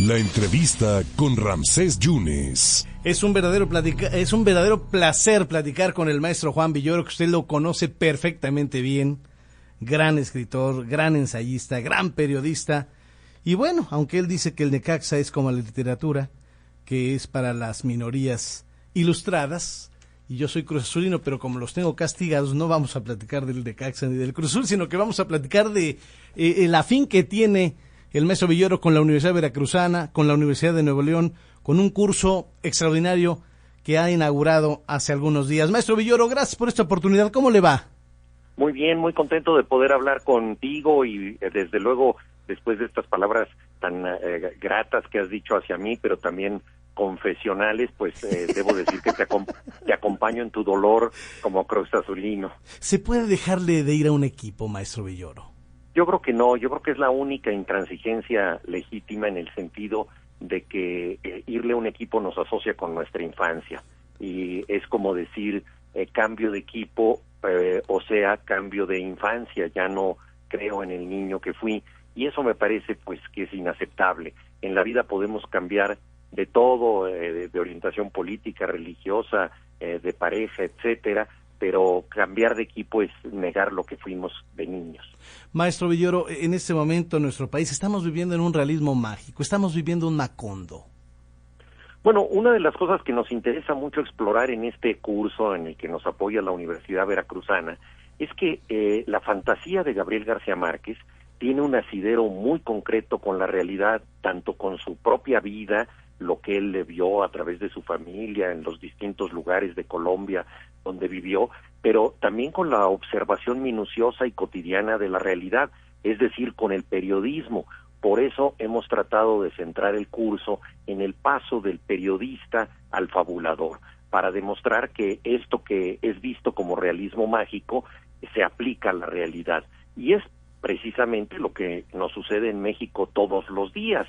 La entrevista con Ramsés Yunes. Es un verdadero placer platicar con el maestro Juan Villoro, que usted lo conoce perfectamente bien. Gran escritor, gran ensayista, gran periodista. Y bueno, aunque él dice que el Necaxa es como la literatura, que es para las minorías ilustradas, y yo soy cruzazulino, pero como los tengo castigados, no vamos a platicar del Necaxa ni del Cruz Azul, sino que vamos a platicar de el afín que tiene el maestro Villoro con la Universidad Veracruzana, con la Universidad de Nuevo León, con un curso extraordinario que ha inaugurado hace algunos días. Maestro Villoro, gracias por esta oportunidad. ¿Cómo le va? Muy bien, muy contento de poder hablar contigo y desde luego después de estas palabras tan gratas que has dicho hacia mí, pero también confesionales, pues debo decir que te acompaño en tu dolor como cruzazulino. ¿Se puede dejarle de ir a un equipo, maestro Villoro? Yo creo que no, yo creo que es la única intransigencia legítima en el sentido de que irle a un equipo nos asocia con nuestra infancia y es como decir cambio de equipo, o sea, cambio de infancia, ya no creo en el niño que fui y eso me parece pues que es inaceptable. En la vida podemos cambiar de todo, de orientación política, religiosa, de pareja, etcétera, pero cambiar de equipo es negar lo que fuimos de niños. Maestro Villoro, en este momento en nuestro país estamos viviendo en un realismo mágico, estamos viviendo un Macondo. Bueno, una de las cosas que nos interesa mucho explorar en este curso en el que nos apoya la Universidad Veracruzana es que la fantasía de Gabriel García Márquez tiene un asidero muy concreto con la realidad, tanto con su propia vida, lo que él le vio a través de su familia en los distintos lugares de Colombia donde vivió, pero también con la observación minuciosa y cotidiana de la realidad, es decir, con el periodismo. Por eso hemos tratado de centrar el curso en el paso del periodista al fabulador, para demostrar que esto que es visto como realismo mágico se aplica a la realidad. Y es precisamente lo que nos sucede en México todos los días.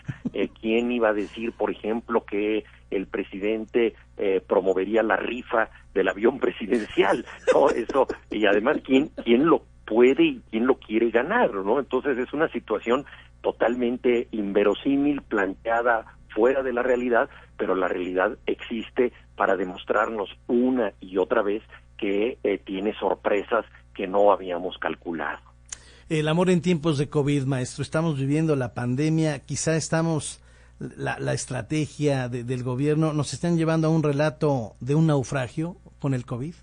¿Quién iba a decir, por ejemplo, que el presidente promovería la rifa del avión presidencial? ¿No? Eso, y además, ¿quién lo puede y quién lo quiere ganar? ¿No? Entonces es una situación totalmente inverosímil, planteada fuera de la realidad, pero la realidad existe para demostrarnos una y otra vez que tiene sorpresas que no habíamos calculado. El amor en tiempos de COVID, maestro. Estamos viviendo la pandemia, quizá la estrategia del gobierno nos están llevando a un relato de un naufragio con el COVID.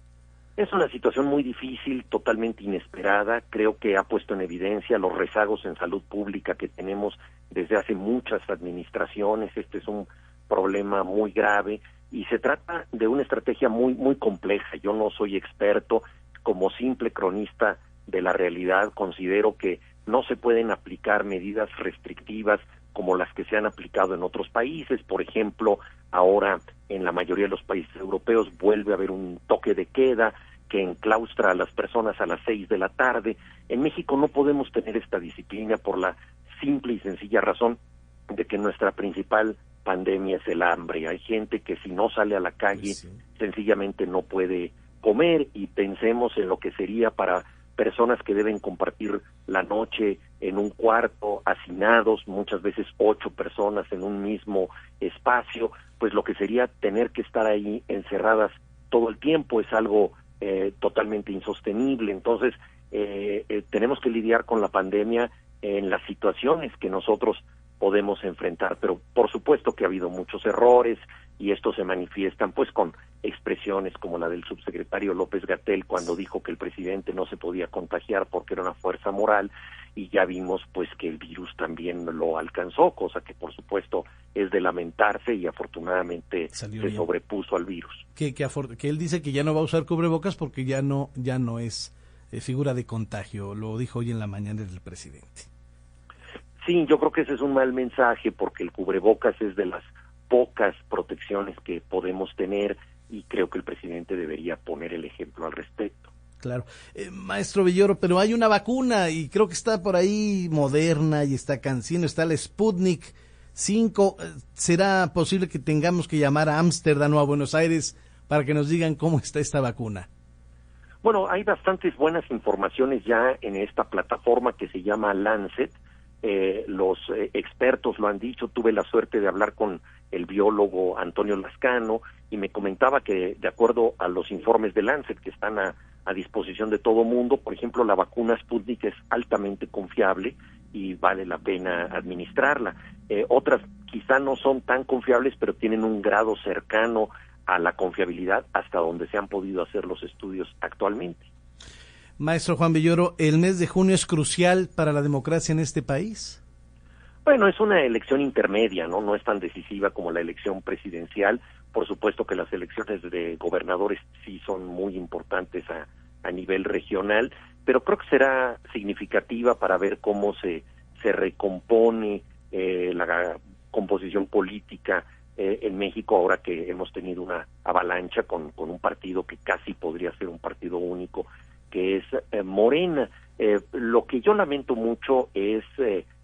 Es una situación muy difícil, totalmente inesperada. Creo que ha puesto en evidencia los rezagos en salud pública que tenemos desde hace muchas administraciones. Este es un problema muy grave y se trata de una estrategia muy, muy compleja. Yo no soy experto, como simple cronista de la realidad, considero que no se pueden aplicar medidas restrictivas como las que se han aplicado en otros países. Por ejemplo, ahora en la mayoría de los países europeos vuelve a haber un toque de queda que enclaustra a las personas a las 6 de la tarde. En México no podemos tener esta disciplina por la simple y sencilla razón de que nuestra principal pandemia es el hambre. Hay gente que si no sale a la calle sencillamente no puede comer, y pensemos en lo que sería para personas que deben compartir la noche en un cuarto, hacinados, muchas veces 8 personas en un mismo espacio, pues lo que sería tener que estar ahí encerradas todo el tiempo es algo totalmente insostenible. Entonces, tenemos que lidiar con la pandemia en las situaciones que nosotros podemos enfrentar, pero por supuesto que ha habido muchos errores y estos se manifiestan pues con expresiones como la del subsecretario López-Gatell cuando dijo que el presidente no se podía contagiar porque era una fuerza moral, y ya vimos pues que el virus también lo alcanzó, cosa que por supuesto es de lamentarse, y afortunadamente se sobrepuso al virus. Que él dice que ya no va a usar cubrebocas porque ya no es figura de contagio, lo dijo hoy en la mañana el presidente. Sí, yo creo que ese es un mal mensaje porque el cubrebocas es de las pocas protecciones que podemos tener y creo que el presidente debería poner el ejemplo al respecto. Claro. Maestro Villoro, pero hay una vacuna y creo que está por ahí Moderna y está CanSino, está la Sputnik 5. ¿Será posible que tengamos que llamar a Ámsterdam o a Buenos Aires para que nos digan cómo está esta vacuna? Bueno, hay bastantes buenas informaciones ya en esta plataforma que se llama Lancet, los expertos lo han dicho. Tuve la suerte de hablar con el biólogo Antonio Lascano y me comentaba que, de acuerdo a los informes de Lancet que están a disposición de todo mundo, por ejemplo, la vacuna Sputnik es altamente confiable y vale la pena administrarla. Otras quizá no son tan confiables, pero tienen un grado cercano a la confiabilidad hasta donde se han podido hacer los estudios actualmente. Maestro Juan Villoro, ¿el mes de junio es crucial para la democracia en este país? Bueno, es una elección intermedia, ¿no? No es tan decisiva como la elección presidencial. Por supuesto que las elecciones de gobernadores sí son muy importantes a nivel regional, pero creo que será significativa para ver cómo se recompone la composición política en México, ahora que hemos tenido una avalancha con un partido que casi podría ser un partido único, que es Morena. Lo que yo lamento mucho es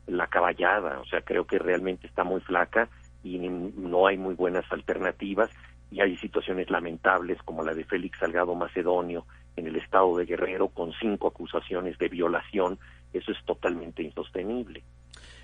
la caballada, o sea, creo que realmente está muy flaca y no hay muy buenas alternativas, y hay situaciones lamentables como la de Félix Salgado Macedonio en el estado de Guerrero con 5 acusaciones de violación. Eso es totalmente insostenible.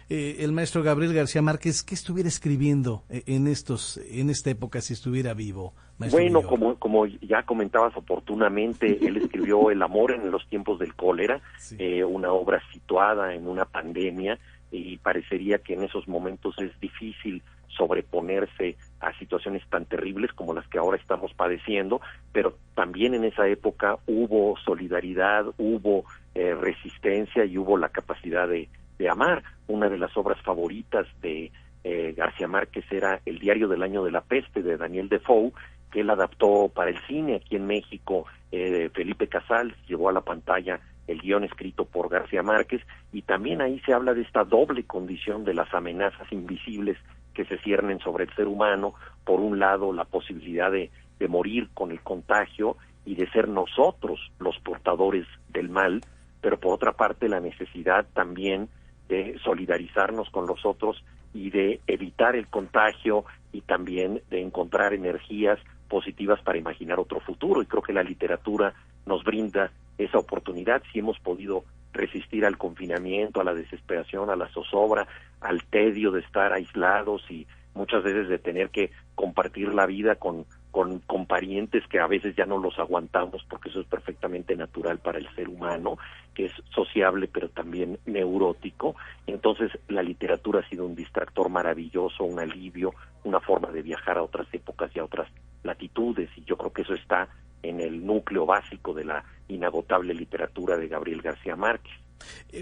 El maestro Gabriel García Márquez, ¿qué estuviera escribiendo en esta época si estuviera vivo, maestro Bueno, Villoro? como ya comentabas oportunamente, él escribió El amor en los tiempos del cólera, sí. Una obra situada en una pandemia, y parecería que en esos momentos es difícil sobreponerse a situaciones tan terribles como las que ahora estamos padeciendo, pero también en esa época hubo solidaridad, hubo resistencia y hubo la capacidad de amar. Una de las obras favoritas de García Márquez era El diario del año de la peste, de Daniel Defoe, que él adaptó para el cine aquí en México. Felipe Casals llevó a la pantalla el guión escrito por García Márquez, y también ahí se habla de esta doble condición de las amenazas invisibles que se ciernen sobre el ser humano. Por un lado, la posibilidad de morir con el contagio y de ser nosotros los portadores del mal, pero por otra parte la necesidad también de solidarizarnos con los otros y de evitar el contagio, y también de encontrar energías positivas para imaginar otro futuro. Y creo que la literatura nos brinda esa oportunidad. Si hemos podido resistir al confinamiento, a la desesperación, a la zozobra, al tedio de estar aislados y muchas veces de tener que compartir la vida con parientes que a veces ya no los aguantamos, porque eso es perfectamente natural para el ser humano, que es sociable pero también neurótico. Entonces la literatura ha sido un distractor maravilloso, un alivio, una forma de viajar a otras épocas y a otras latitudes, y yo creo que eso está en el núcleo básico de la inagotable literatura de Gabriel García Márquez.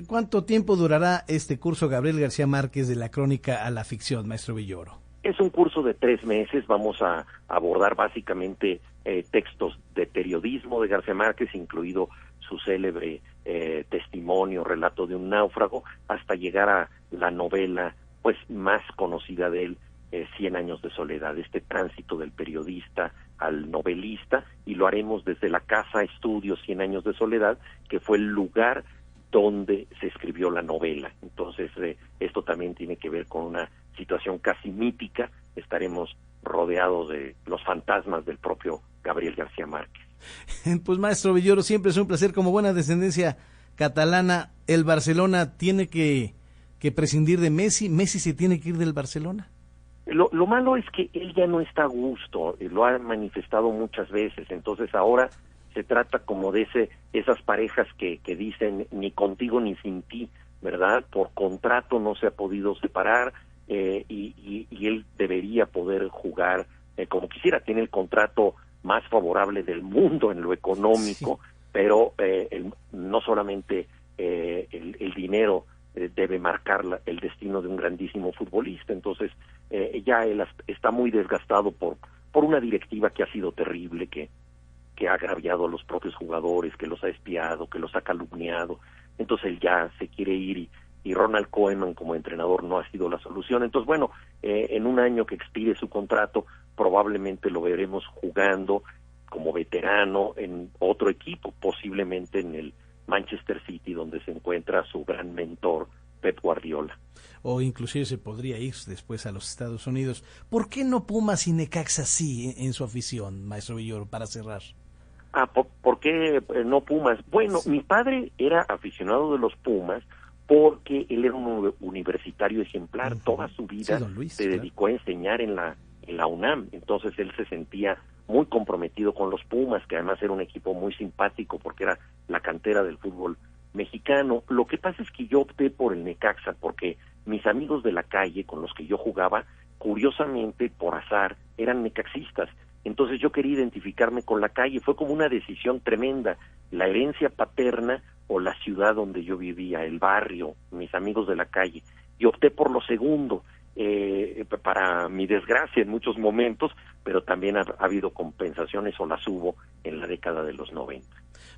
¿Cuánto tiempo durará este curso Gabriel García Márquez de la crónica a la ficción, maestro Villoro? Es un curso de 3 meses. Vamos a abordar básicamente textos de periodismo de García Márquez, incluido su célebre testimonio, Relato de un náufrago, hasta llegar a la novela pues más conocida de él, 100 años de soledad, este tránsito del periodista al novelista, y lo haremos desde la casa estudio 100 años de soledad, que fue el lugar donde se escribió la novela. Entonces esto también tiene que ver con una situación casi mítica. Estaremos rodeados de los fantasmas del propio Gabriel García Márquez. Pues maestro Villoro, siempre es un placer. Como buena descendencia catalana, ¿el Barcelona tiene que prescindir de Messi? ¿Messi se tiene que ir del Barcelona? Lo malo es que él ya no está a gusto, lo ha manifestado muchas veces. Entonces ahora se trata como de esas parejas que dicen ni contigo ni sin ti, ¿verdad? Por contrato no se ha podido separar, y él debería poder jugar como quisiera. Tiene el contrato más favorable del mundo en lo económico, sí. Pero no solamente el dinero debe marcar el destino de un grandísimo futbolista. Entonces ya él está muy desgastado por una directiva que ha sido terrible, que ha agraviado a los propios jugadores, que los ha espiado, que los ha calumniado. Entonces él ya se quiere ir, y Ronald Koeman como entrenador no ha sido la solución. Entonces bueno, en un año que expire su contrato probablemente lo veremos jugando como veterano en otro equipo, posiblemente en el Manchester City, donde se encuentra su gran mentor Pep Guardiola. O inclusive se podría ir después a los Estados Unidos. ¿Por qué no Pumas y Necaxa sí en su afición, maestro Villoro, para cerrar? ¿Por qué no Pumas? Bueno, sí. Mi padre era aficionado de los Pumas porque él era un universitario ejemplar, toda su vida sí, don Luis, se dedicó a enseñar en la UNAM, entonces él se sentía muy comprometido con los Pumas, que además era un equipo muy simpático porque era la cantera del fútbol mexicano. Lo que pasa es que yo opté por el Necaxa porque mis amigos de la calle con los que yo jugaba, curiosamente, por azar, eran necaxistas. Entonces yo quería identificarme con la calle, fue como una decisión tremenda, la herencia paterna o la ciudad donde yo vivía, el barrio, mis amigos de la calle, y opté por lo segundo, para mi desgracia en muchos momentos, pero también ha habido compensaciones o las hubo en la década de los 90.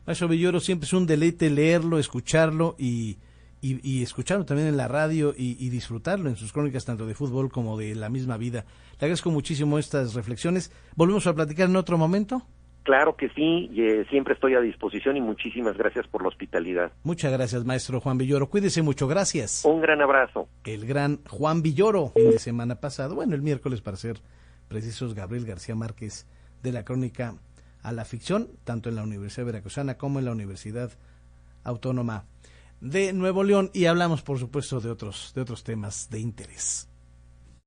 Maestro Villoro, siempre es un deleite leerlo, escucharlo y escucharlo también en la radio y disfrutarlo en sus crónicas tanto de fútbol como de la misma vida. Le agradezco muchísimo estas reflexiones. ¿Volvemos a platicar en otro momento? Claro que sí, siempre estoy a disposición y muchísimas gracias por la hospitalidad. Muchas gracias, maestro Juan Villoro. Cuídese mucho, gracias. Un gran abrazo. El gran Juan Villoro, fin de semana pasado, el miércoles para ser precisos, Gabriel García Márquez de la crónica a la ficción, tanto en la Universidad Veracruzana como en la Universidad Autónoma de Nuevo León, y hablamos por supuesto de otros temas de interés.